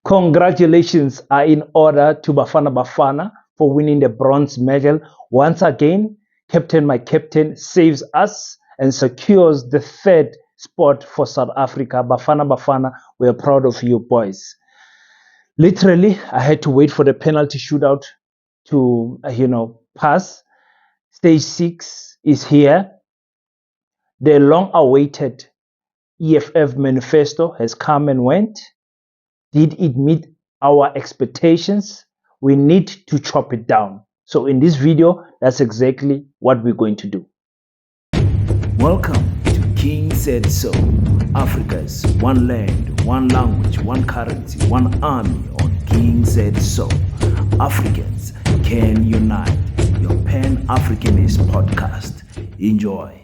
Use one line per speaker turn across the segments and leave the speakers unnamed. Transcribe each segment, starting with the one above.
Congratulations are in order to Bafana Bafana for winning the bronze medal. Once again, Captain My Captain saves us and secures the third spot for South Africa. Bafana Bafana, we are proud of you boys. Literally, I had to wait for the penalty shootout to, pass. Stage 6 is here. The long-awaited EFF manifesto has come and went. Did it meet our expectations? We need to chop it down. So in this video, that's exactly what we're going to do.
Welcome to King Said So, Africa's one land, one language, one currency, one army on King Said So. Africans can unite. Your Pan-Africanist podcast. Enjoy.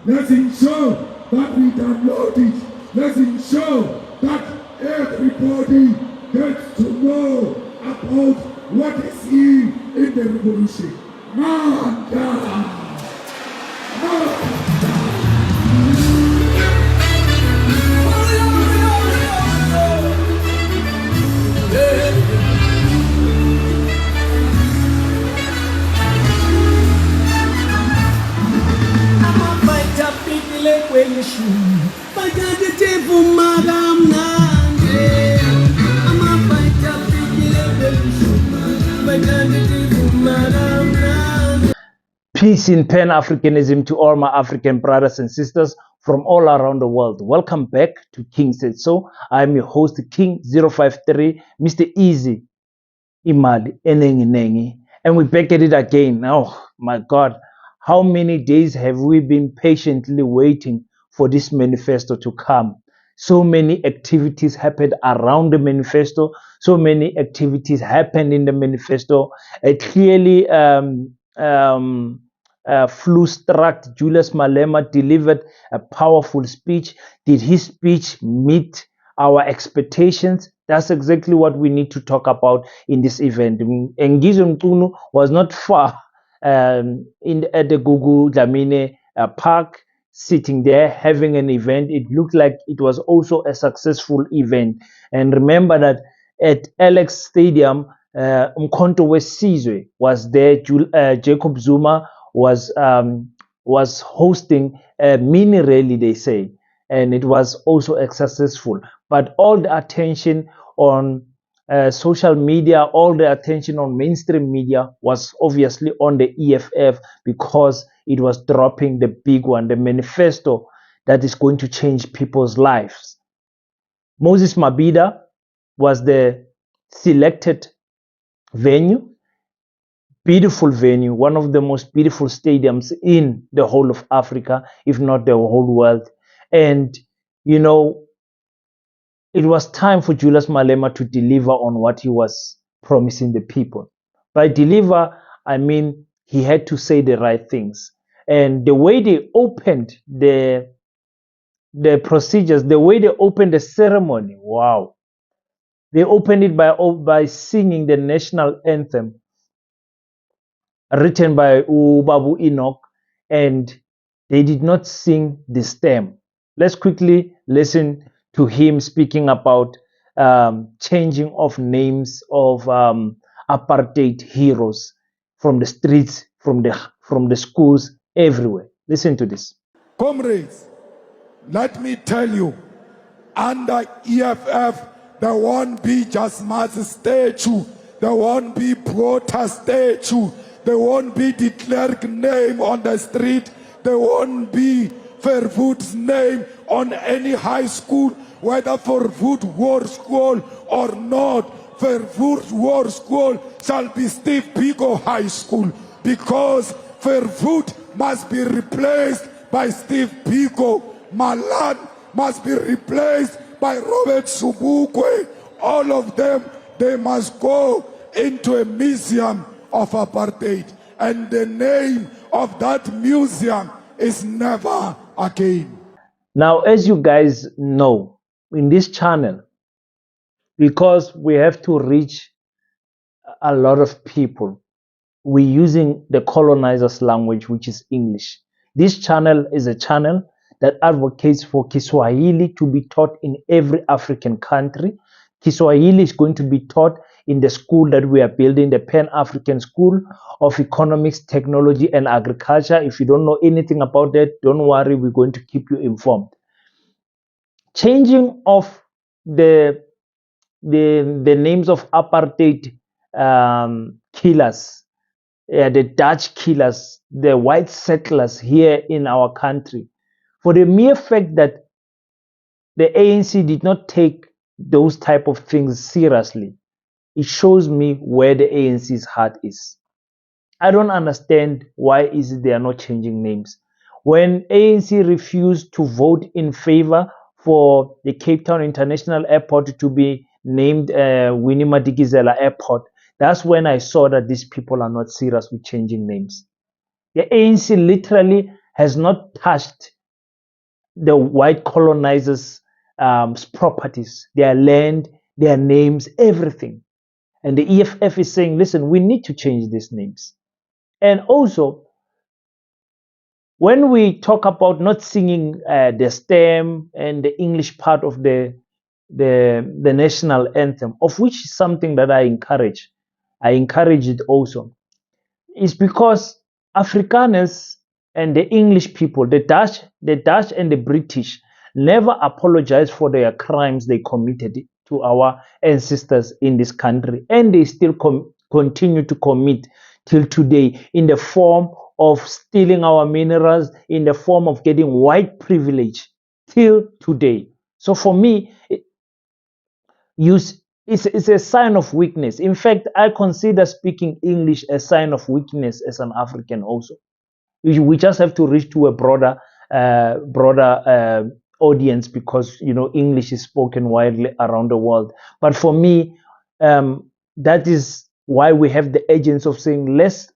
Let's ensure that we download it. Let's ensure that everybody gets to know about what is in the revolution. Manda!
Peace in Pan-Africanism to all my African brothers and sisters from all around the world. Welcome back to King Said So. I'm your host, King053, Mr. Easy Imali Enengi Nengi. And we're back at it again. Oh my God, how many days have we been patiently waiting for this manifesto to come? So many activities happened around the manifesto. So many activities happened in the manifesto. It clearly flu-struck Julius Malema delivered a powerful speech. Did his speech meet our expectations? That's exactly what we need to talk about in this event. Ngizo Mqunu was not far at the Gugu Dlamini Park, sitting there having an event. It looked like it was also a successful event. And remember that at Alex Stadium, Umkhonto Wesizwe was there. Jacob Zuma was hosting a mini rally, they say, and it was also successful. But all the attention on social media, all the attention on mainstream media was obviously on the EFF because it was dropping the big one, the manifesto that is going to change people's lives. Moses Mabhida was the selected venue. Beautiful venue, one of the most beautiful stadiums in the whole of Africa, if not the whole world. And, it was time for Julius Malema to deliver on what he was promising the people. By deliver, I mean he had to say the right things. And the way they opened the procedures, the way they opened the ceremony, wow. They opened it by singing the national anthem written by Babu Enoch, and they did not sing the stem. Let's quickly listen to him speaking about changing of names of apartheid heroes from the streets, from the schools, everywhere. Listen to this.
Comrades, let me tell you, under EFF, there won't be just mass statue, there won't be protest statue, there won't be declared name on the street, there won't be Verwoerd's name on any high school, whether Verwoerd War School or not. Verwoerd War School shall be Steve Biko High School, because Verwoerd must be replaced by Steve Biko. Malan must be replaced by Robert Subukwe. All of them, they must go into a museum of apartheid, and the name of that museum is never again.
Now, as you guys know, in this channel, because we have to reach a lot of people, we're using the colonizers' language, which is English. This channel is a channel that advocates for Kiswahili to be taught in every African country. Kiswahili is going to be taught in the school that we are building, the Pan-African School of Economics, Technology, and Agriculture. If you don't know anything about that, don't worry, we're going to keep you informed. Changing of the names of apartheid killers, the Dutch killers, the white settlers here in our country, for the mere fact that the ANC did not take those type of things seriously, it shows me where the ANC's heart is. I don't understand why is it they are not changing names. When ANC refused to vote in favor for the Cape Town International Airport to be named Winnie Madikizela Airport, that's when I saw that these people are not serious with changing names. The ANC literally has not touched the white colonizers' properties, their land, their names, everything. And the EFF is saying, listen, we need to change these names. And also, when we talk about not singing the stem and the English part of the national anthem, of which is something that I encourage it also, is because Afrikaners and the English people, the Dutch and the British, never apologized for their crimes they committed to our ancestors in this country, and they still continue to commit till today in the form of stealing our minerals, in the form of getting white privilege till today. So for me, it's a sign of weakness. In fact, I consider speaking English a sign of weakness as an African also. We just have to reach to a broader audience, because English is spoken widely around the world. But for me, that is why we have the urgency of saying, let's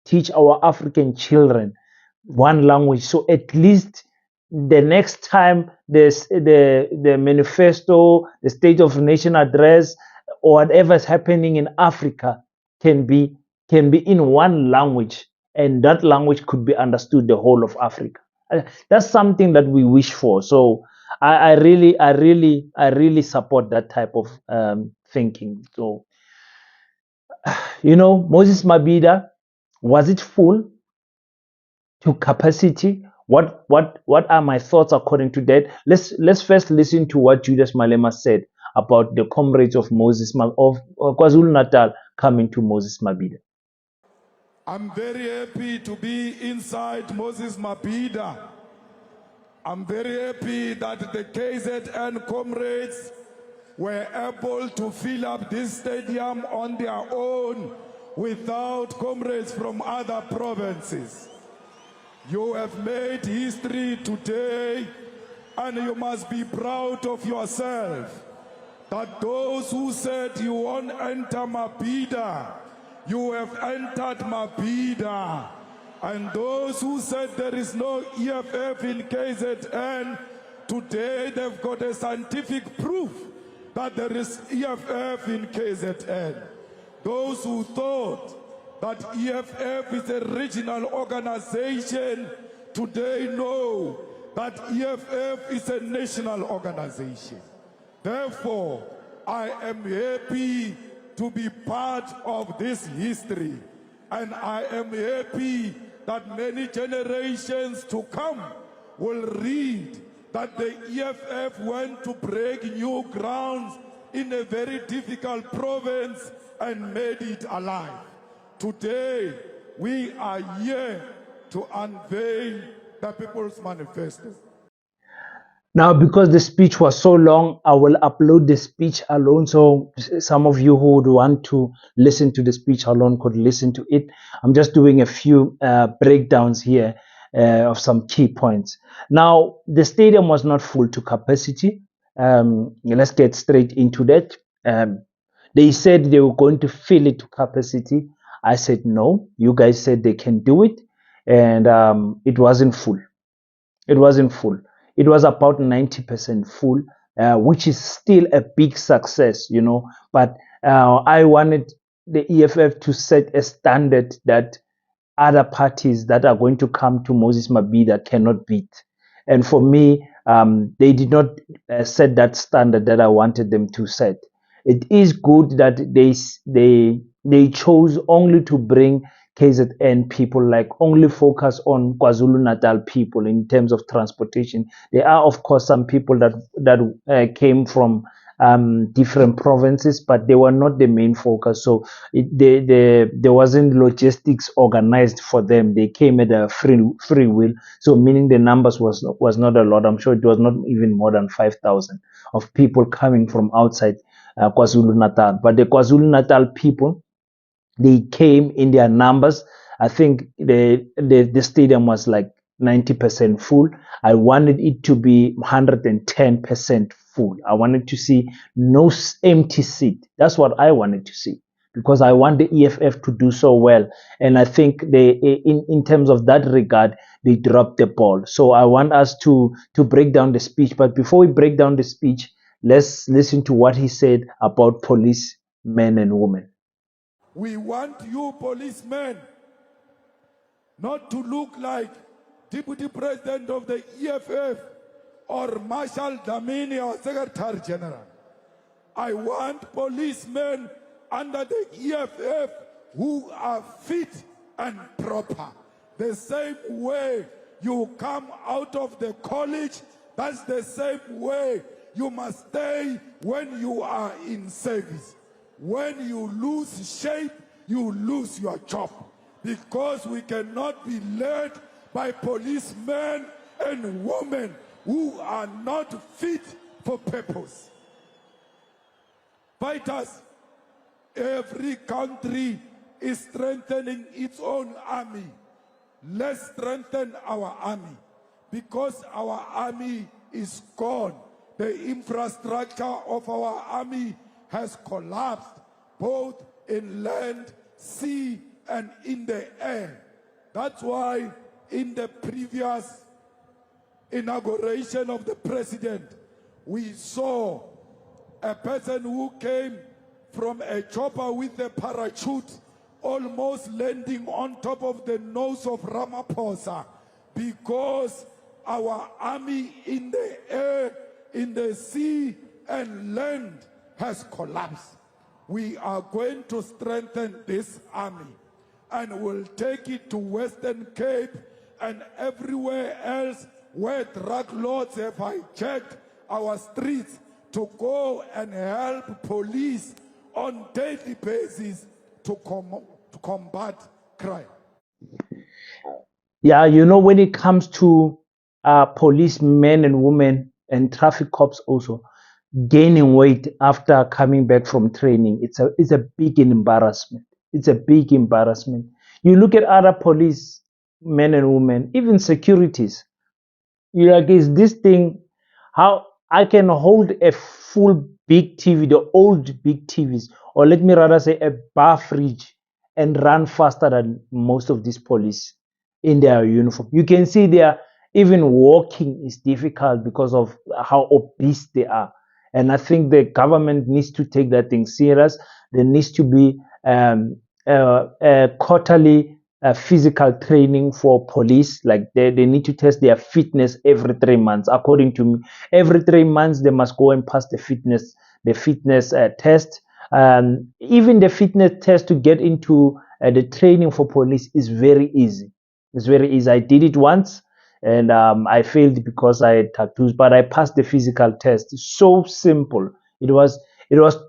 teach our African children one language, so at least the next time the manifesto, the State of the Nation address, or whatever is happening in Africa can be in one language, and that language could be understood the whole of Africa. That's something that we wish for. So I really support that type of thinking. So Moses Mabhida, was it full to capacity? What are my thoughts according to that? Let's first listen to what Julius Malema said about the comrades of KwaZulu Natal coming to Moses Mabhida.
I'm very happy to be inside Moses Mabhida. I'm very happy that the KZN comrades were able to fill up this stadium on their own without comrades from other provinces. You have made history today, and you must be proud of yourself that those who said you won't enter Mabhida, you have entered Mabhida. And those who said there is no EFF in KZN, today they've got a scientific proof that there is EFF in KZN. Those who thought that EFF is a regional organization, today know that EFF is a national organization. Therefore, I am happy to be part of this history, and I am happy that many generations to come will read that the EFF went to break new grounds in a very difficult province and made it alive. Today, we are here to unveil the People's Manifesto.
Now, because the speech was so long, I will upload the speech alone, so some of you who would want to listen to the speech alone could listen to it. I'm just doing a few breakdowns here of some key points. Now, the stadium was not full to capacity. Let's get straight into that. They said they were going to fill it to capacity. I said no. You guys said they can do it, and it wasn't full. It wasn't full. It was about 90% full, which is still a big success, But I wanted the EFF to set a standard that other parties that are going to come to Moses Mabhida cannot beat. And for me, they did not set that standard that I wanted them to set. It is good that they chose only to bring KZN people, like only focus on KwaZulu Natal people in terms of transportation. There are, of course, some people that came from different provinces, but they were not the main focus. So there wasn't logistics organized for them. They came at a free will. So meaning the numbers was not a lot. I'm sure it was not even more than 5,000 of people coming from outside KwaZulu Natal. But the KwaZulu Natal people, they came in their numbers. I think the stadium was like 90% full. I wanted it to be 110% full. I wanted to see no empty seat. That's what I wanted to see, because I want the EFF to do so well. And I think in terms of that regard, they dropped the ball. So I want us to break down the speech. But before we break down the speech, let's listen to what he said about police men and women.
We want you policemen not to look like Deputy President of the EFF or Marshal Dlamini, our Secretary General. I want policemen under the EFF who are fit and proper. The same way you come out of the college, that's the same way you must stay when you are in service. When you lose shape, you lose your job, because we cannot be led by policemen and women who are not fit for purpose. Fighters, every country is strengthening its own army. Let's strengthen our army, because our army is gone. The infrastructure of our army has collapsed, both in land, sea, and in the air. That's why in the previous inauguration of the president, we saw a person who came from a chopper with a parachute almost landing on top of the nose of Ramaphosa, because our army in the air, in the sea, and land has collapsed. We are going to strengthen this army, and we'll take it to Western Cape and everywhere else where drug lords have hijacked our streets, to go and help police on daily basis to combat crime.
Yeah, when it comes to policemen and women and traffic cops also gaining weight after coming back from training, it's a big embarrassment. It's a big embarrassment. You look at other police men and women, even securities. You're like, is this thing, how I can hold a full big TV, the old big TVs, or let me rather say a bar fridge, and run faster than most of these police in their uniform. You can see they are, even walking is difficult because of how obese they are. And I think the government needs to take that thing serious. There needs to be quarterly physical training for police. Like they need to test their fitness every 3 months. According to me, every 3 months they must go and pass the fitness test. Even the fitness test to get into the training for police is very easy. It's very easy. I did it once, and I failed because I had tattoos, but I passed the physical test. It's so simple. It was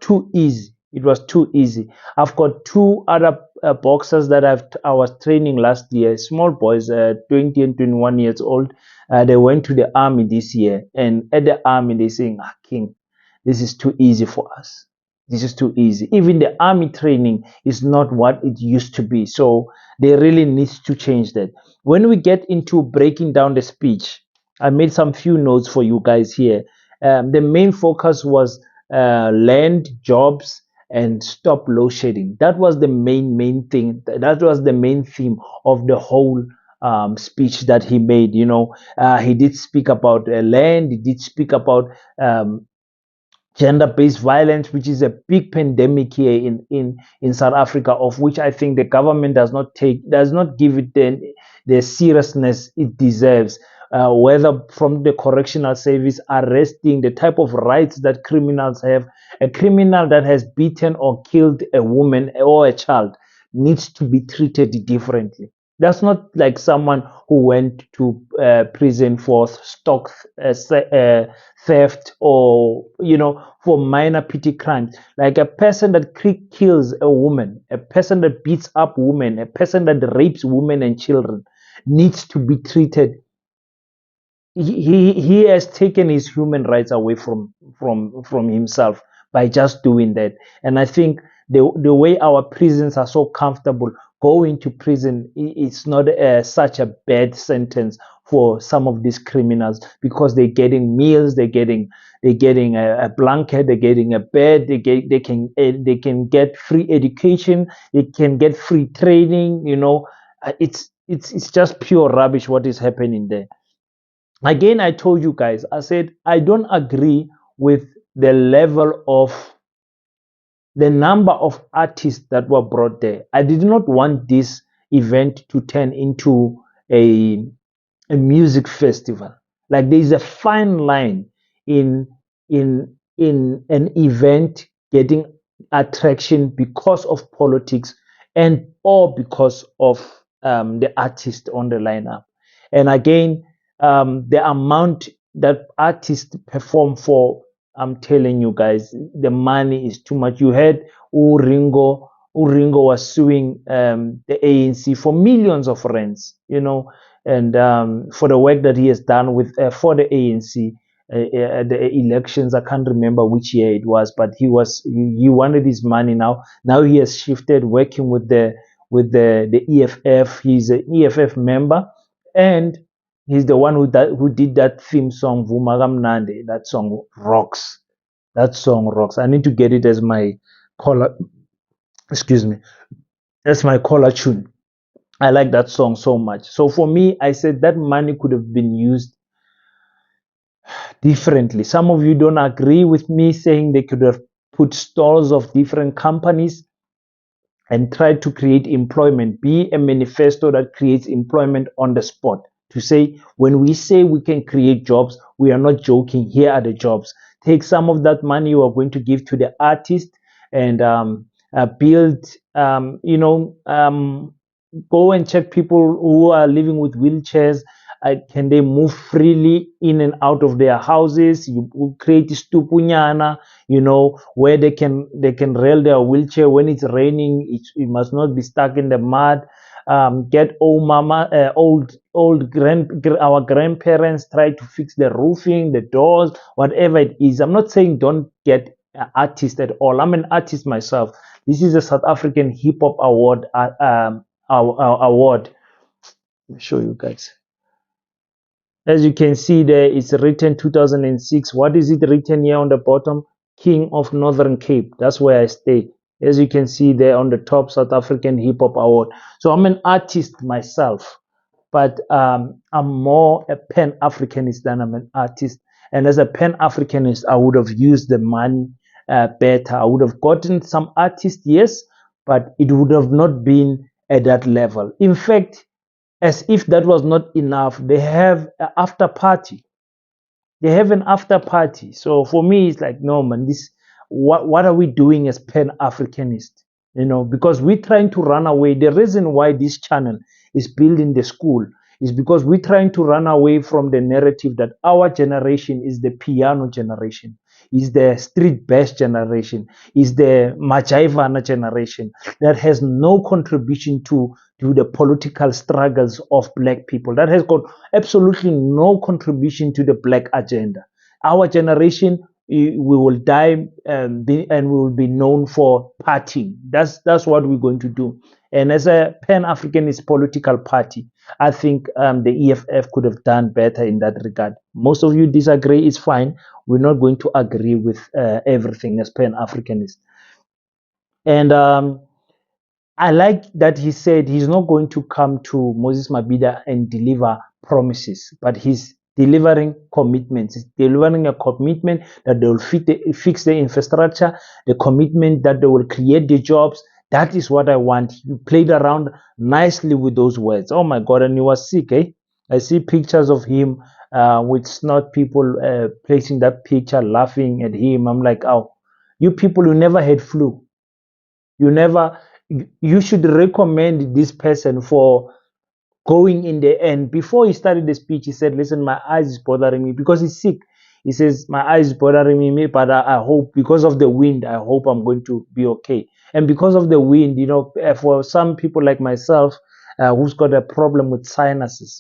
too easy. It was too easy. I've got two other boxers that I was training last year, small boys, 20 and 21 years old. They went to the army this year, and at the army they saying, King, this is too easy for us. This is too easy. Even the army training is not what it used to be. So they really need to change that. When we get into breaking down the speech, I made some few notes for you guys here. The main focus was land, jobs, and stop load shedding. That was the main thing. That was the main theme of the whole speech that he made. He did speak about land. He did speak about gender-based violence, which is a big pandemic here in South Africa, of which I think the government does not give it the seriousness it deserves. whether from the correctional service, arresting, the type of rights that criminals have. A criminal that has beaten or killed a woman or a child needs to be treated differently. That's not like someone who went to prison for stock theft, or for minor petty crimes. Like a person that kills a woman, a person that beats up women, a person that rapes women and children needs to be treated. He has taken his human rights away from himself by just doing that. And I think the way our prisons are so comfortable, going to prison, it's not such a bad sentence for some of these criminals, because they're getting meals, they're getting a blanket, they're getting a bed, they can get free education, they can get free training. It's just pure rubbish what is happening there. Again, I told you guys, I said I don't agree with the level of the number of artists that were brought there. I did not want this event to turn into a music festival. Like, there is a fine line in in an event getting attraction because of politics, and or because of the artist on the lineup. And again, the amount that artists perform for, I'm telling you guys, the money is too much. You heard Uringo was suing the ANC for millions of rands, and for the work that he has done with for the ANC. The elections, I can't remember which year it was, but he wanted his money now. Now he has shifted, working with the EFF. He's an EFF member, and he's the one who did that theme song, Vumagam Nande. That song rocks. That song rocks. I need to get it as my caller. Excuse me. That's my caller tune. I like that song so much. So for me, I said that money could have been used differently. Some of you don't agree with me, saying they could have put stalls of different companies and tried to create employment. Be a manifesto that creates employment on the spot. To say, when we say we can create jobs, we are not joking. Here are the jobs. Take some of that money you are going to give to the artist, and build, go and check people who are living with wheelchairs. Can they move freely in and out of their houses? You create stupunyana, where they can rail their wheelchair when it's raining. It must not be stuck in the mud. Get our grandparents try to fix the roofing, the doors, whatever it is. I'm not saying don't get an artist at all. I'm an artist myself. This is a South African Hip Hop Award. Award. Let me show you guys. As you can see there, it's written 2006. What is it written here on the bottom? King of Northern Cape. That's where I stay. As you can see there on the top, South African Hip Hop Award. So I'm an artist myself, but I'm more a Pan-Africanist than I'm an artist. And as a Pan-Africanist, I would have used the money better. I would have gotten some artists, yes, but it would have not been at that level. In fact, as if that was not enough, they have an after party. They have an after party. So for me, it's like, no, man, what are we doing as Pan-Africanists? Because we're trying to run away. The reason why this channel is building the school is because we're trying to run away from the narrative that our generation is the piano generation, is the street bass generation, is the Majaivana generation that has no contribution to the political struggles of black people, that has got absolutely no contribution to the black agenda. Our generation, we will die, and we will be known for partying. That's what we're going to do. And as a Pan-Africanist political party, I think the EFF could have done better in that regard. Most of you disagree, it's fine. We're not going to agree with everything as Pan-Africanists. And I like that he said he's not going to come to Moses Mabhida and deliver promises, but he's delivering commitments. He's delivering a commitment that they will fix the infrastructure, the commitment that they will create the jobs. That is what I want. You played around nicely with those words. Oh my God, and you were sick, eh? I see pictures of him with snot people placing that picture, laughing at him. I'm like, oh, you people who never had flu, you never, you should recommend this person for going in the end. Before he started the speech, he said, listen, my eyes is bothering me because he's sick. He says, my eyes is bothering me, but I hope because of the wind, I hope I'm going to be okay. And because of the wind, for some people like myself, who's got a problem with sinuses,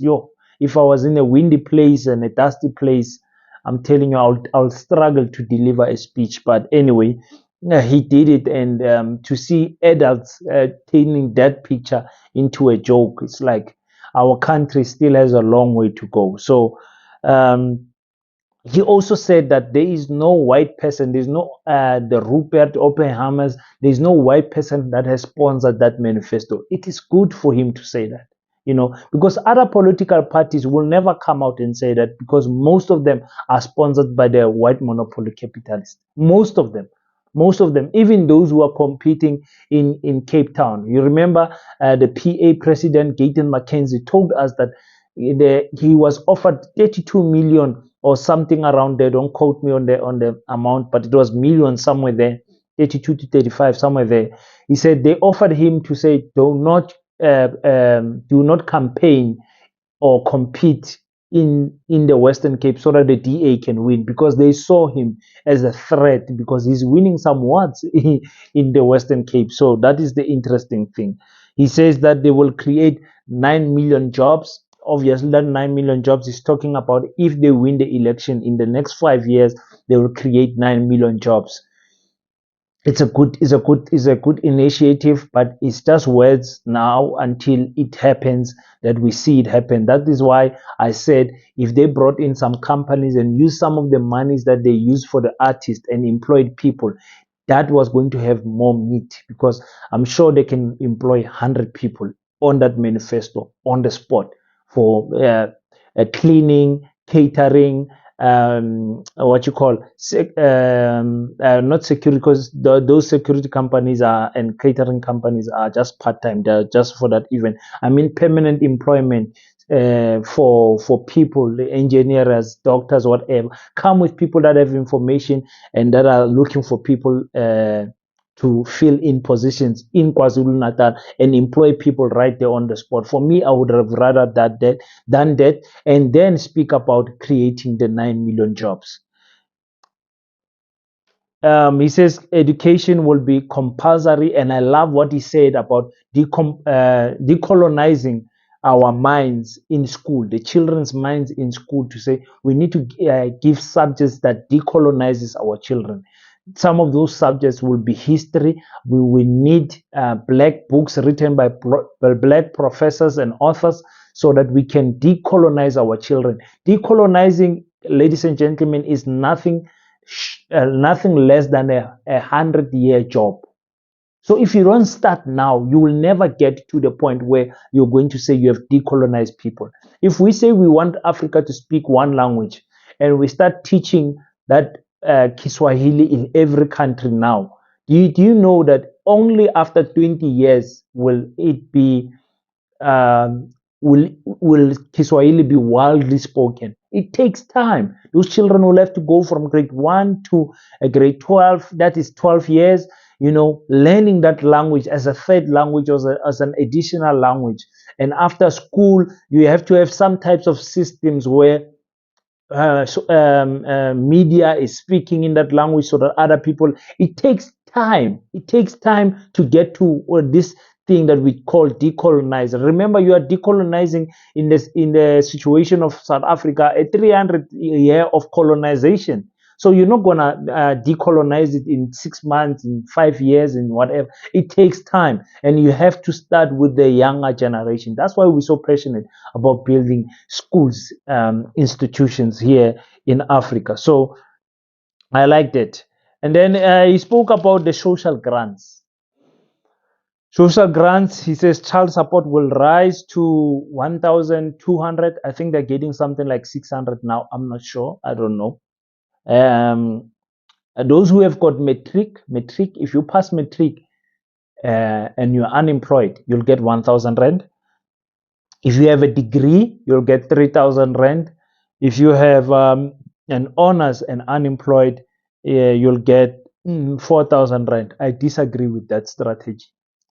if I was in a windy place and a dusty place, I'm telling you, I'll struggle to deliver a speech. But anyway, he did it. And to see adults turning that picture into a joke, it's like, our country still has a long way to go. So he also said that there is no white person, there's no the Rupert Oppenheimers, there's no white person that has sponsored that manifesto. It is good for him to say that, because other political parties will never come out and say that, because most of them are sponsored by the white monopoly capitalists. Most of them, even those who are competing in Cape Town. You remember the PA president, Gayton McKenzie, told us that he was offered 32 million or something around there. Don't quote me on the amount, but it was millions somewhere there, 32 to 35, somewhere there. He said they offered him to say, do not campaign or compete in the Western Cape so that the DA can win, because they saw him as a threat, because he's winning some wards in the Western Cape. So that is the interesting thing. He says that they will create 9 million jobs. Obviously, that 9 million jobs is talking about if they win the election in the next 5 years, they will create 9 million jobs. It's a good initiative, but it's just words now until it happens, that we see it happen. That is why I said if they brought in some companies and used some of the monies that they use for the artists and employed people, that was going to have more meat, because I'm sure they can employ 100 people on that manifesto on the spot for cleaning, catering, what you call not security, because those security companies are and catering companies are just part-time. They're just for that event. I mean permanent employment for people, the engineers, doctors, whatever. Come with people that have information and that are looking for people to fill in positions in KwaZulu-Natal and employ people right there on the spot. For me, I would have rather done that, and then speak about creating the 9 million jobs. He says education will be compulsory, and I love what he said about decolonizing our minds in school, the children's minds in school, to say we need to give subjects that decolonizes our children. Some of those subjects will be history. We will need black books written by black professors and authors so that we can decolonize our children. Decolonizing, ladies and gentlemen, is nothing less than a 100-year job. So if you don't start now, you will never get to the point where you're going to say you have decolonized people. If we say we want Africa to speak one language and we start teaching that Kiswahili in every country now, do you know that only after 20 years will it be will Kiswahili be widely spoken? It takes time. Those children will have to go from grade 1 to grade 12. That is 12 years, learning that language as a third language or as an additional language. And after school, you have to have some types of systems where media is speaking in that language so that other people. It takes time. It takes time to get to this thing that we call decolonizing. Remember, you are decolonizing in the situation of South Africa, a 300 year of colonization. So you're not gonna decolonize it in 6 months, in 5 years, in whatever. It takes time, and you have to start with the younger generation. That's why we're so passionate about building schools, institutions here in Africa. So I liked it. And then he spoke about the social grants. Social grants, he says child support will rise to 1,200. I think they're getting something like 600 now. I'm not sure. I don't know. Those who have got matric, if you pass matric and you're unemployed, you'll get 1,000 rand. If you have a degree, you'll get 3,000 rand. If you have an honors and unemployed, you'll get 4,000 rand. I disagree with that strategy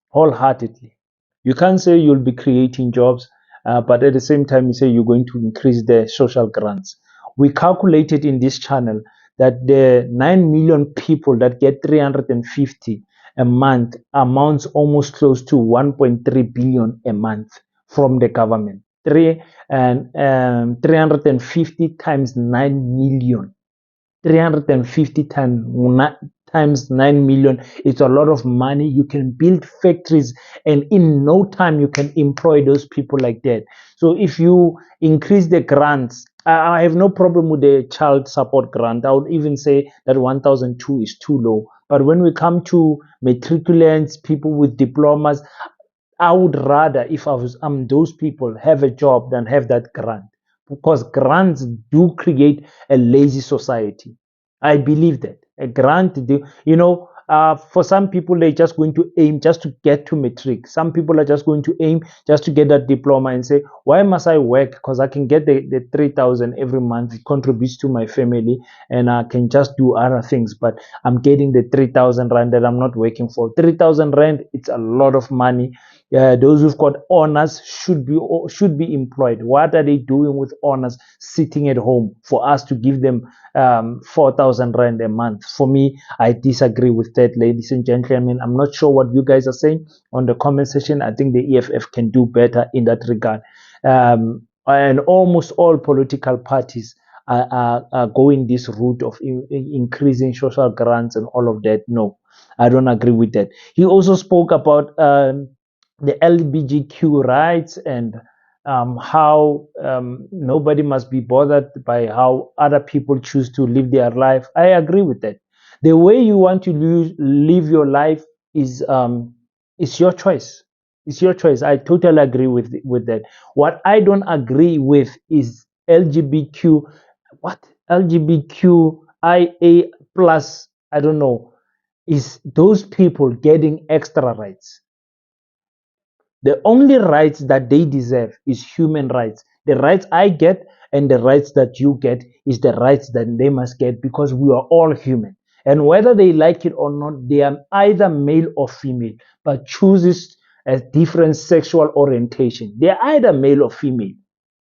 wholeheartedly. You can't say you'll be creating jobs, but at the same time, you say you're going to increase the social grants. We calculated in this channel that the 9 million people that get 350 a month amounts almost close to 1.3 billion a month from the government. 350 times 9 million. 350 times 9 million. It's a lot of money. You can build factories, and in no time you can employ those people like that. So if you increase the grants, I have no problem with the child support grant. I would even say that 1,002 is too low. But when we come to matriculants, people with diplomas, I would rather, if I'm those people, have a job than have that grant, because grants do create a lazy society. I believe that a grant, for some people, they're just going to aim just to get to matric. Some people are just going to aim just to get that diploma and say, why must I work? Because I can get the 3,000 every month. It contributes to my family, and I can just do other things. But I'm getting the 3,000 rand that I'm not working for. 3,000 rand, it's a lot of money. Those who've got honors should be employed. What are they doing with honors, sitting at home for us to give them 4,000 rand a month? For me, I disagree with that, ladies and gentlemen. I'm not sure what you guys are saying on the comment section. I think the EFF can do better in that regard. And almost all political parties are going this route of increasing social grants and all of that. No, I don't agree with that. He also spoke about the LBGQ rights and how nobody must be bothered by how other people choose to live their life. I agree with that. The way you want to live your life is your choice. It's your choice. I totally agree with that. What I don't agree with is LGBTQ, what LGBTQIA plus. I don't know. Is those people getting extra rights? The only rights that they deserve is human rights. The rights I get and the rights that you get is the rights that they must get, because we are all human. And whether they like it or not, they are either male or female, but chooses a different sexual orientation. They are either male or female.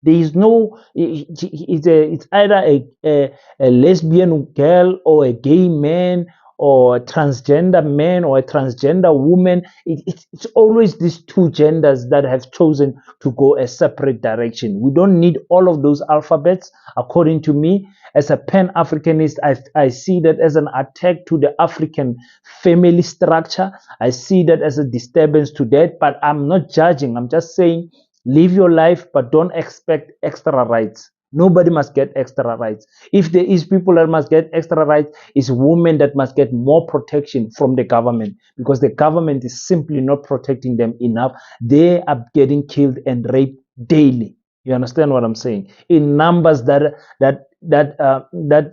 There is no, it's either a lesbian girl or a gay man or a transgender man or a transgender woman. It's always these two genders that have chosen to go a separate direction. We don't need all of those alphabets, according to me. As a Pan-Africanist, I see that as an attack to the African family structure. I see that as a disturbance to that, but I'm not judging. I'm just saying, live your life, but don't expect extra rights. Nobody must get extra rights. If there is people that must get extra rights, it's women that must get more protection from the government, because the government is simply not protecting them enough. They are getting killed and raped daily. You understand what I'm saying? In numbers that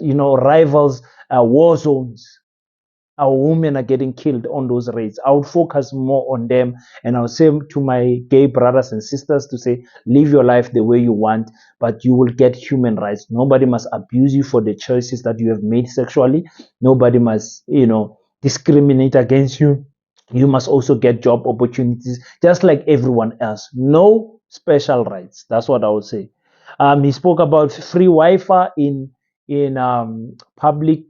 rivals war zones. Our women are getting killed on those raids. I would focus more on them, and I'll say to my gay brothers and sisters to say, live your life the way you want, but you will get human rights. Nobody must abuse you for the choices that you have made sexually. Nobody must, discriminate against you. You must also get job opportunities just like everyone else. No special rights. That's what I would say. He spoke about free Wi-Fi in public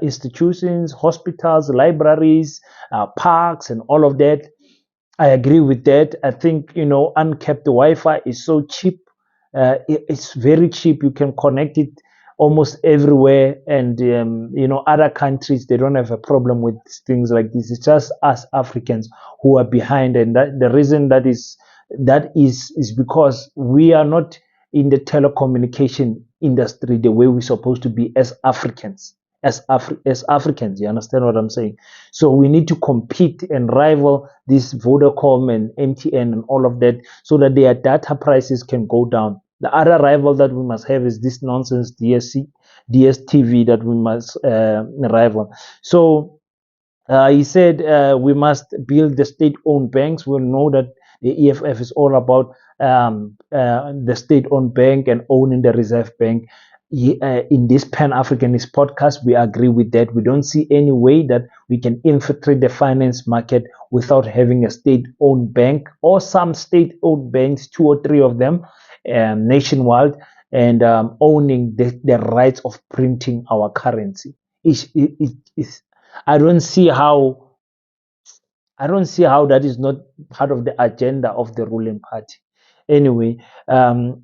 institutions, hospitals, libraries, parks, and all of that. I agree with that. I think uncapped Wi-Fi is so cheap. It's very cheap. You can connect it almost everywhere, and other countries, they don't have a problem with things like this. It's just us Africans who are behind, and the reason that is because we are not in the telecommunication industry the way we're supposed to be as Africans. As Africans, you understand what I'm saying? So we need to compete and rival this Vodacom and MTN and all of that, so that their data prices can go down. The other rival that we must have is this nonsense DSTV that we must rival. So he said we must build the state-owned banks. We know that The EFF is all about the state-owned bank and owning the Reserve Bank. In this Pan-Africanist podcast, we agree with that. We don't see any way that we can infiltrate the finance market without having a state-owned bank or some state-owned banks, 2 or 3 of them, nationwide, and owning the rights of printing our currency. I don't see how that is not part of the agenda of the ruling party. Anyway,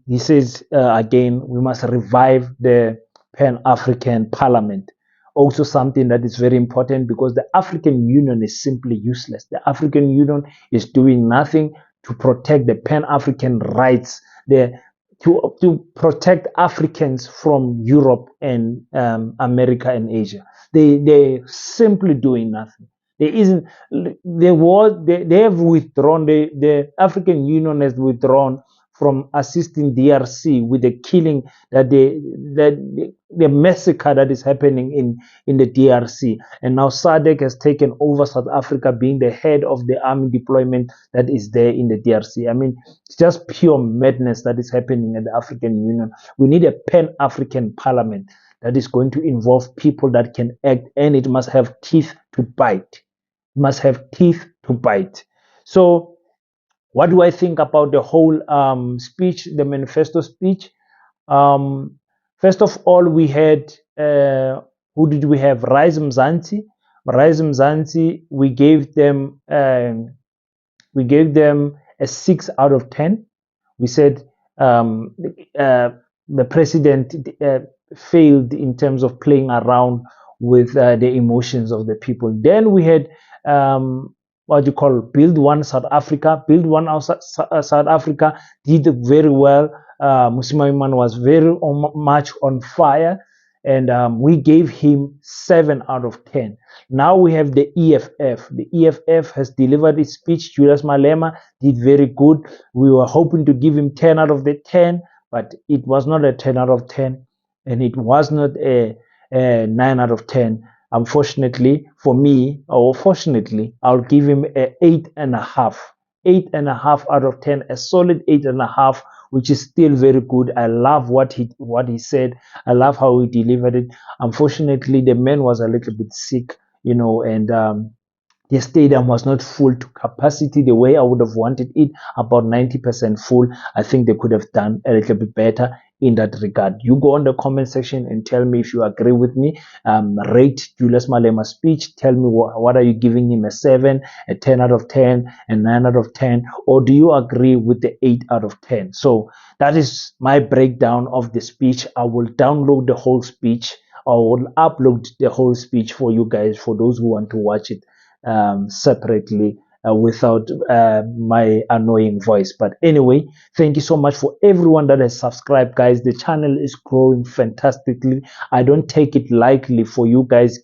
he says again, we must revive the Pan-African Parliament. Also something that is very important, because the African Union is simply useless. The African Union is doing nothing to protect the Pan-African rights, to protect Africans from Europe and America and Asia. They're simply doing nothing. There isn't. They have withdrawn. The African Union has withdrawn from assisting DRC with the killing the massacre that is happening in the DRC. And now SADC has taken over South Africa, being the head of the army deployment that is there in the DRC. I mean, it's just pure madness that is happening in the African Union. We need a Pan-African Parliament that is going to involve people that can act, and it must have teeth to bite. Must have teeth to bite. So, what do I think about the whole speech, the manifesto speech? First of all, we had who did we have? Rise Mzansi. Rise Mzansi. We gave them a 6 out of 10. We said the president failed in terms of playing around with the emotions of the people. Then we had what you call Build One South Africa. Build One South Africa did very well. Musimaimane was very much on fire, and we gave him 7 out of 10. Now we have the EFF. The EFF has delivered his speech. Julius Malema did very good. We were hoping to give him 10 out of the 10, but it was not a 10 out of 10, and it was not a 9 out of 10. Unfortunately for me, or fortunately, I'll give him an 8.5. 8.5 out of 10, a solid 8.5, which is still very good. I love what he said. I love how he delivered it. Unfortunately, the man was a little bit sick, and the stadium was not full to capacity the way I would have wanted it, about 90% full. I think they could have done a little bit better in that regard. You go on the comment section and tell me if you agree with me. Rate Julius Malema's speech. Tell me what are you giving him, a 7, a 10 out of 10, a 9 out of 10, or do you agree with the 8 out of 10? So that is my breakdown of the speech. I will download the whole speech. I will upload the whole speech for you guys, for those who want to watch it separately without my annoying voice. But anyway, thank you so much for everyone that has subscribed, guys. The channel is growing fantastically. I don't take it lightly for you guys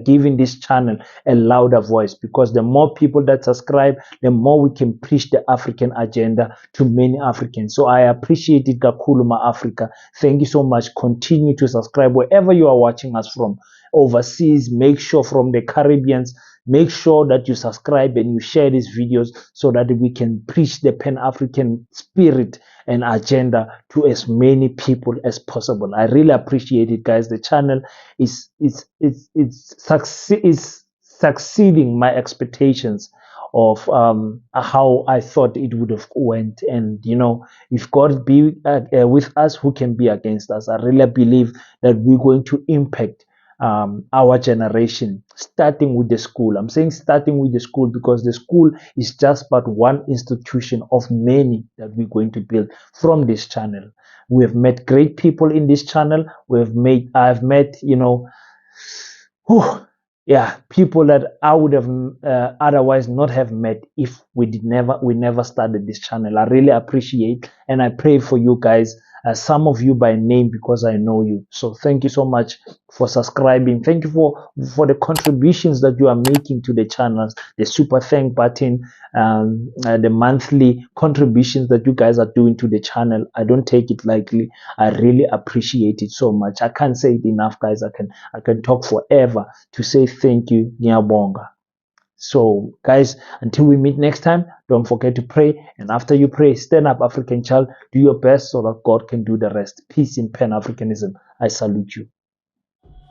giving this channel a louder voice, because the more people that subscribe, the more we can preach the African agenda to many Africans. So I appreciate it, Gakuluma Africa. Thank you so much. Continue to subscribe wherever you are watching us from. Overseas, make sure, from the Caribbeans, make sure that you subscribe and you share these videos so that we can preach the Pan-African spirit and agenda to as many people as possible. I really appreciate it, guys. The channel is succeeding my expectations of how I thought it would have went. And if God be with us, who can be against us? I really believe that we're going to impact our generation, starting with the school. I'm saying starting with the school because the school is just but one institution of many that we're going to build from this channel. We have met great people in this channel. I've met, people that I would have otherwise not have met if we never started this channel. I really appreciate, and I pray for you guys. Some of you by name, because I know you. So thank you so much for subscribing. Thank you for the contributions that you are making to the channels, the super thank button, the monthly contributions that you guys are doing to the channel. I don't take it lightly. I really appreciate it so much. I can't say it enough, guys. I can talk forever to say thank you. Nyabonga. So, guys, until we meet next time, don't forget to pray. And after you pray, stand up, African child. Do your best so that God can do the rest. Peace in Pan-Africanism. I salute you.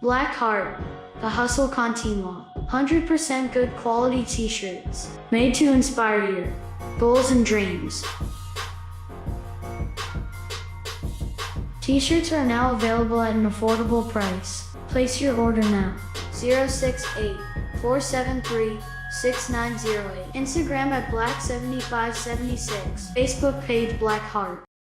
Black Heart, the hustle continua. 100% good quality t-shirts, made to inspire your goals and dreams. T-shirts are now available at an affordable price. Place your order now. 068-473-6908. Instagram at Black7576. Facebook page Black Heart.